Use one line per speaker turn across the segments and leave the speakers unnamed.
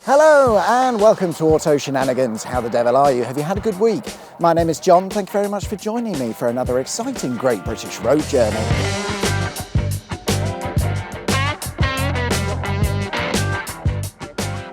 Hello and welcome to Auto Shenanigans. How the devil are you? Have you had a good week? My name is John. Thank you very much for joining me for another exciting Great British Road Journey.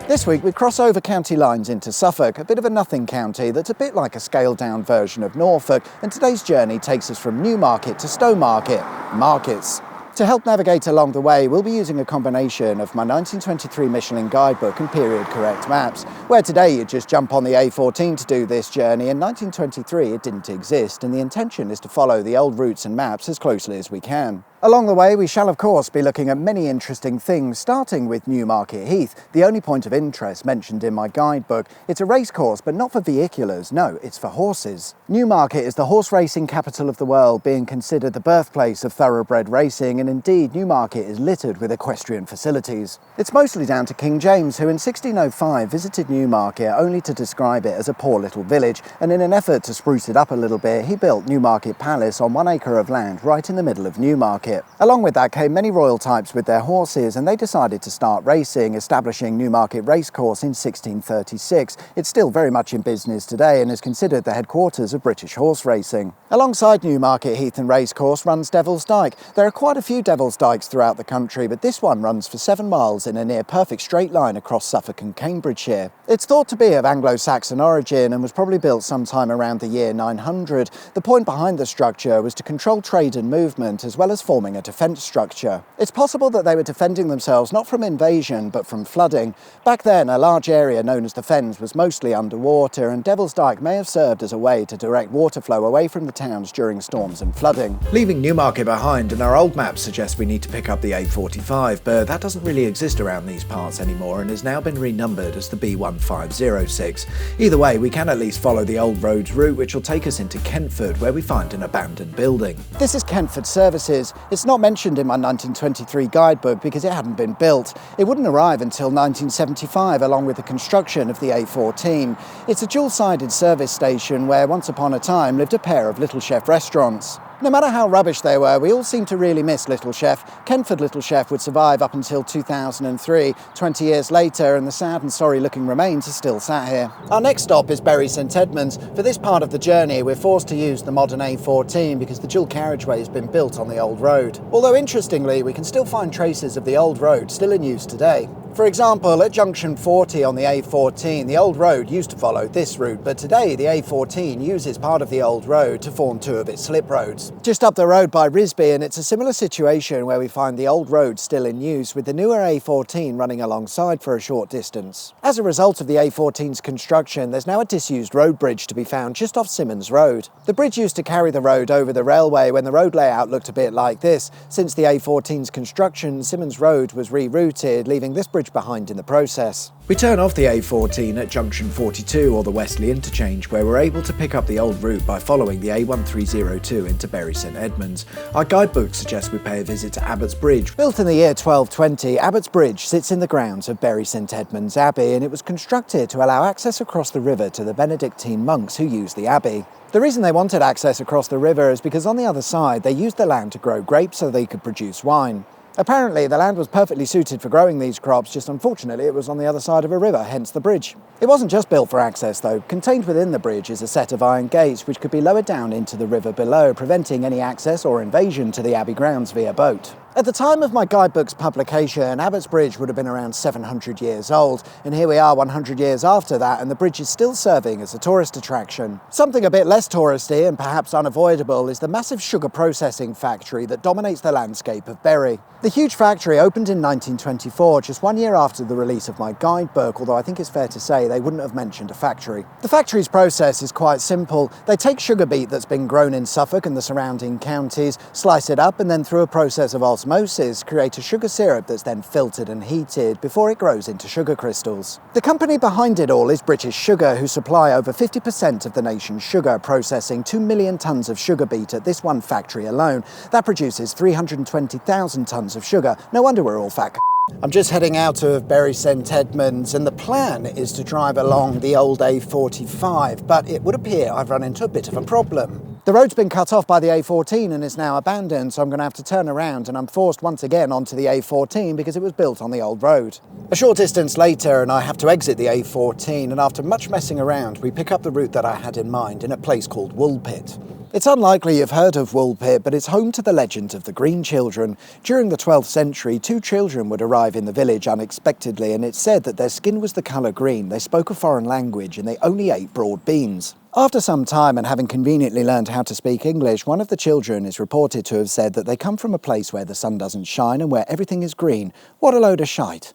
This week we cross over county lines into Suffolk, a bit of a nothing county that's a bit like a scaled down version of Norfolk, and today's journey takes us from Newmarket to Stowmarket, markets. To help navigate along the way, we'll be using a combination of my 1923 Michelin guidebook and period correct maps, where today you just jump on the A14 to do this journey. In 1923 it didn't exist, and the intention is to follow the old routes and maps as closely as we can. Along the way we shall of course be looking at many interesting things, starting with Newmarket Heath, the only point of interest mentioned in my guidebook. It's a racecourse, but not for vehiculars, no, it's for horses. Newmarket is the horse racing capital of the world, being considered the birthplace of thoroughbred racing, and indeed Newmarket is littered with equestrian facilities. It's mostly down to King James, who in 1605 visited Newmarket only to describe it as a poor little village, and in an effort to spruce it up a little bit, he built Newmarket Palace on 1 acre of land right in the middle of Newmarket. Along with that came many royal types with their horses, and they decided to start racing, establishing Newmarket Racecourse in 1636. It's still very much in business today and is considered the headquarters of British horse racing. Alongside Newmarket Heath and Racecourse runs Devil's Dyke. There are quite a few Devil's Dykes throughout the country, but this one runs for 7 miles in a near perfect straight line across Suffolk and Cambridgeshire. It's thought to be of Anglo-Saxon origin and was probably built sometime around the year 900. The point behind the structure was to control trade and movement, as well as forming a defence structure. It's possible that they were defending themselves not from invasion but from flooding. Back then a large area known as the Fens was mostly underwater, and Devil's Dyke may have served as a way to direct water flow away from the towns during storms and flooding. Leaving Newmarket behind, and our old maps suggest we need to pick up the A45, but that doesn't really exist around these parts anymore and has now been renumbered as the B1506. Either way, we can at least follow the old roads route, which will take us into Kentford, where we find an abandoned building. This is Kentford Services. It's not mentioned in my 1923 guidebook because it hadn't been built. It wouldn't arrive until 1975, along with the construction of the A14. It's a dual-sided service station where once upon a time lived a pair of Little Chef restaurants. No matter how rubbish they were, we all seem to really miss Little Chef. Kentford Little Chef would survive up until 2003. 20 years later, and the sad and sorry looking remains are still sat here. Our next stop is Bury St Edmunds. For this part of the journey, we're forced to use the modern A14 because the dual carriageway has been built on the old road. Although interestingly, we can still find traces of the old road still in use today. For example, at junction 40 on the A14, the old road used to follow this route, but today the A14 uses part of the old road to form 2 of its slip roads. Just up the road by Risby, and it's a similar situation where we find the old road still in use, with the newer A14 running alongside for a short distance. As a result of the A14's construction, there's now a disused road bridge to be found just off Simmons Road. The bridge used to carry the road over the railway when the road layout looked a bit like this. Since the A14's construction, Simmons Road was rerouted, leaving this bridge behind in the process. We turn off the A14 at junction 42, or the Wesley interchange, where we're able to pick up the old route by following the A1302 into Bury St Edmunds. Our guidebook suggests we pay a visit to Abbott's Bridge. Built in the year 1220, Abbott's Bridge sits in the grounds of Bury St Edmunds Abbey, and it was constructed to allow access across the river to the Benedictine monks who used the abbey. The reason they wanted access across the river is because on the other side they used the land to grow grapes so they could produce wine. Apparently, the land was perfectly suited for growing these crops, just unfortunately it was on the other side of a river, hence the bridge. It wasn't just built for access though. Contained within the bridge is a set of iron gates which could be lowered down into the river below, preventing any access or invasion to the abbey grounds via boat. At the time of my guidebook's publication, Abbott's Bridge would have been around 700 years old, and here we are 100 years after that, and the bridge is still serving as a tourist attraction. Something a bit less touristy and perhaps unavoidable is the massive sugar processing factory that dominates the landscape of Bury. The huge factory opened in 1924, just 1 year after the release of my guidebook, although I think it's fair to say they wouldn't have mentioned a factory. The factory's process is quite simple. They take sugar beet that's been grown in Suffolk and the surrounding counties, slice it up, and then through a process of osmosis create a sugar syrup that's then filtered and heated before it grows into sugar crystals. The company behind it all is British Sugar, who supply over 50% of the nation's sugar, processing 2 million tonnes of sugar beet at this one factory alone. That produces 320,000 tonnes of sugar. No wonder we're all fat. I'm just heading out of Bury St Edmunds, and the plan is to drive along the old A45, but it would appear I've run into a bit of a problem. The road's been cut off by the A14 and is now abandoned, so I'm going to have to turn around, and I'm forced once again onto the A14 because it was built on the old road. A short distance later and I have to exit the A14, and after much messing around we pick up the route that I had in mind in a place called Woolpit. It's unlikely you've heard of Woolpit, but it's home to the legend of the Green Children. During the 12th century, 2 children would arrive in the village unexpectedly, and it's said that their skin was the colour green, they spoke a foreign language, and they only ate broad beans. After some time and having conveniently learned how to speak English, one of the children is reported to have said that they come from a place where the sun doesn't shine and where everything is green. What a load of shite.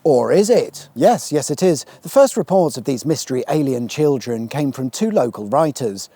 Or is it? Yes, it is. The first reports of these mystery alien children came from 2 local writers,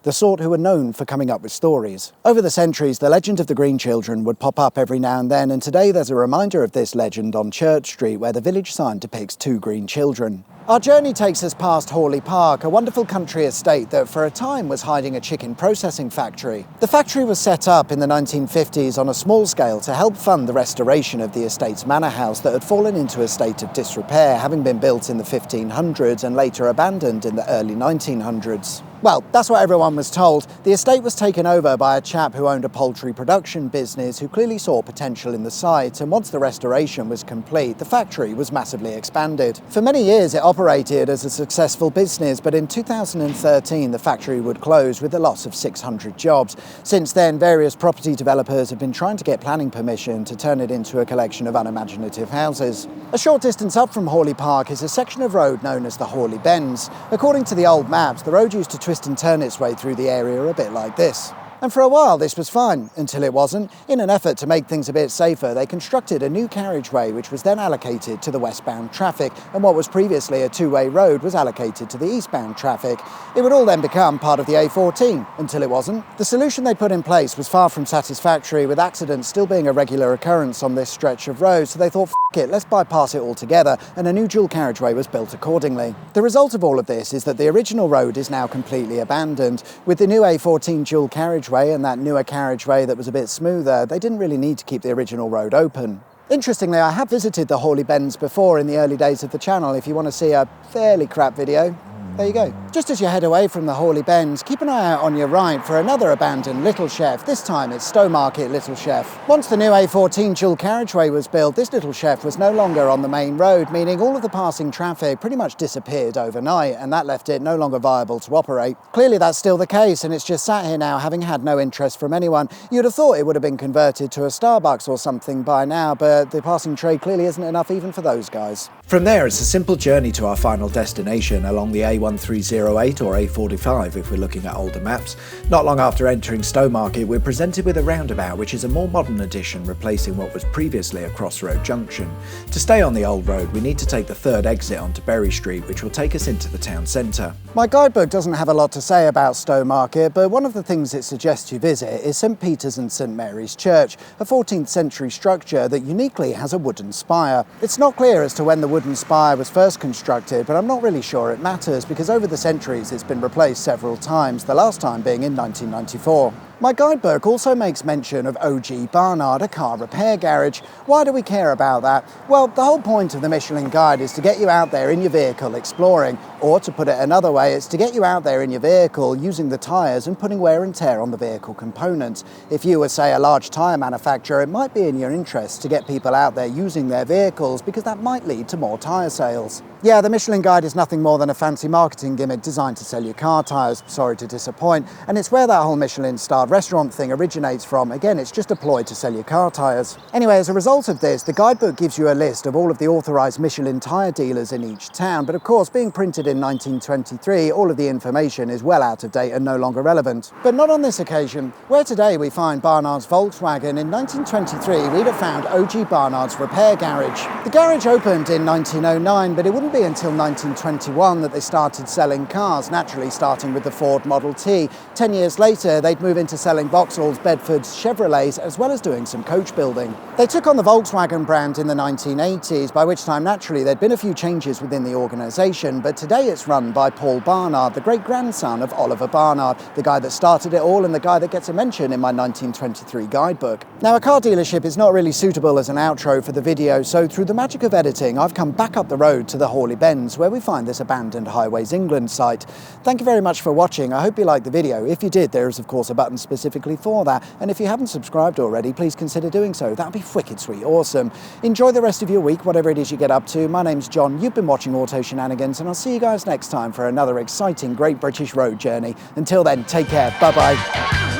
the sort who were known for coming up with stories. Over the centuries, the legend of the Green Children would pop up every now and then, and today there's a reminder of this legend on Church Street where the village sign depicts 2 green children. Our journey takes us past Haughley Park, a wonderful country estate that for a time was hiding a chicken processing factory. The factory was set up in the 1950s on a small scale to help fund the restoration of the estate's manor house that had fallen into a state of disrepair, having been built in the 1500s and later abandoned in the early 1900s. Well, that's what everyone was told. The estate was taken over by a chap who owned a poultry production business who clearly saw potential in the site, and once the restoration was complete, the factory was massively expanded. For many years it operated as a successful business, but in 2013 the factory would close with the loss of 600 jobs. Since then, various property developers have been trying to get planning permission to turn it into a collection of unimaginative houses. A short distance up from Haughley Park is a section of road known as the Haughley Bends. According to the old maps, the road used to twist and turn its way through the area a bit like this. And for a while this was fine, until it wasn't. In an effort to make things a bit safer, they constructed a new carriageway which was then allocated to the westbound traffic, and what was previously a 2-way road was allocated to the eastbound traffic. It would all then become part of the A14, until it wasn't. The solution they put in place was far from satisfactory, with accidents still being a regular occurrence on this stretch of road, so they thought, F it, let's bypass it altogether, and a new dual carriageway was built accordingly. The result of all of this is that the original road is now completely abandoned. With the new A14 dual carriageway and that newer carriageway that was a bit smoother, they didn't really need to keep the original road open. Interestingly, I have visited the Haughley Bends before in the early days of the channel. If you want to see a fairly crap video, there you go. Just as you head away from the Haughley Bends, keep an eye out on your right for another abandoned Little Chef. This time it's Stowmarket Little Chef. Once the new A14 dual carriageway was built, this Little Chef was no longer on the main road, meaning all of the passing traffic pretty much disappeared overnight, and that left it no longer viable to operate. Clearly that's still the case, and it's just sat here now having had no interest from anyone. You'd have thought it would have been converted to a Starbucks or something by now, but the passing trade clearly isn't enough even for those guys. From there, it's a simple journey to our final destination along the A1308 or A45 if we're looking at older maps. Not long after entering Stowmarket, we're presented with a roundabout, which is a more modern addition, replacing what was previously a crossroad junction. To stay on the old road, we need to take the 3rd exit onto Bury Street, which will take us into the town centre. My guidebook doesn't have a lot to say about Stowmarket, but one of the things it suggests you visit is St Peter's and St Mary's Church, a 14th century structure that uniquely has a wooden spire. It's not clear as to when the wooden spire was first constructed, but I'm not really sure it matters because over the centuries it's been replaced several times, the last time being in 1994. My guidebook also makes mention of OG Barnard, a car repair garage. Why do we care about that? Well, the whole point of the Michelin guide is to get you out there in your vehicle exploring, or to put it another way, it's to get you out there in your vehicle using the tyres and putting wear and tear on the vehicle components. If you were, say, a large tyre manufacturer, it might be in your interest to get people out there using their vehicles because that might lead to more tyre sales. Yeah, the Michelin guide is nothing more than a fancy marketing gimmick designed to sell you car tyres, sorry to disappoint, and it's where that whole Michelin-starred restaurant thing originates from. Again, it's just a ploy to sell you car tyres. Anyway, as a result of this, the guidebook gives you a list of all of the authorised Michelin tyre dealers in each town, but of course, being printed in 1923, all of the information is well out of date and no longer relevant. But not on this occasion. Where today we find Barnard's Volkswagen, in 1923 we'd have found OG Barnard's repair garage. The garage opened in 1909, but it wouldn't be until 1921 that they started selling cars, naturally starting with the Ford Model T. 10 years later, they'd move into selling Vauxhalls, Bedfords, Chevrolets, as well as doing some coach building. They took on the Volkswagen brand in the 1980s, by which time naturally there'd been a few changes within the organisation, but today it's run by Paul Barnard, the great-grandson of Oliver Barnard, the guy that started it all and the guy that gets a mention in my 1923 guidebook. Now, a car dealership is not really suitable as an outro for the video, so through the magic of editing, I've come back up the road to the Hawley Bends, where we find this abandoned Highways England site. Thank you very much for watching. I hope you liked the video. If you did, there is of course a button specifically for that, and if you haven't subscribed already, please consider doing so. That'd be wicked sweet awesome. Enjoy the rest of your week, whatever it is you get up to. My name's John, you've been watching Auto Shenanigans, and I'll see you guys next time for another exciting Great British road journey. Until then, take care, bye bye.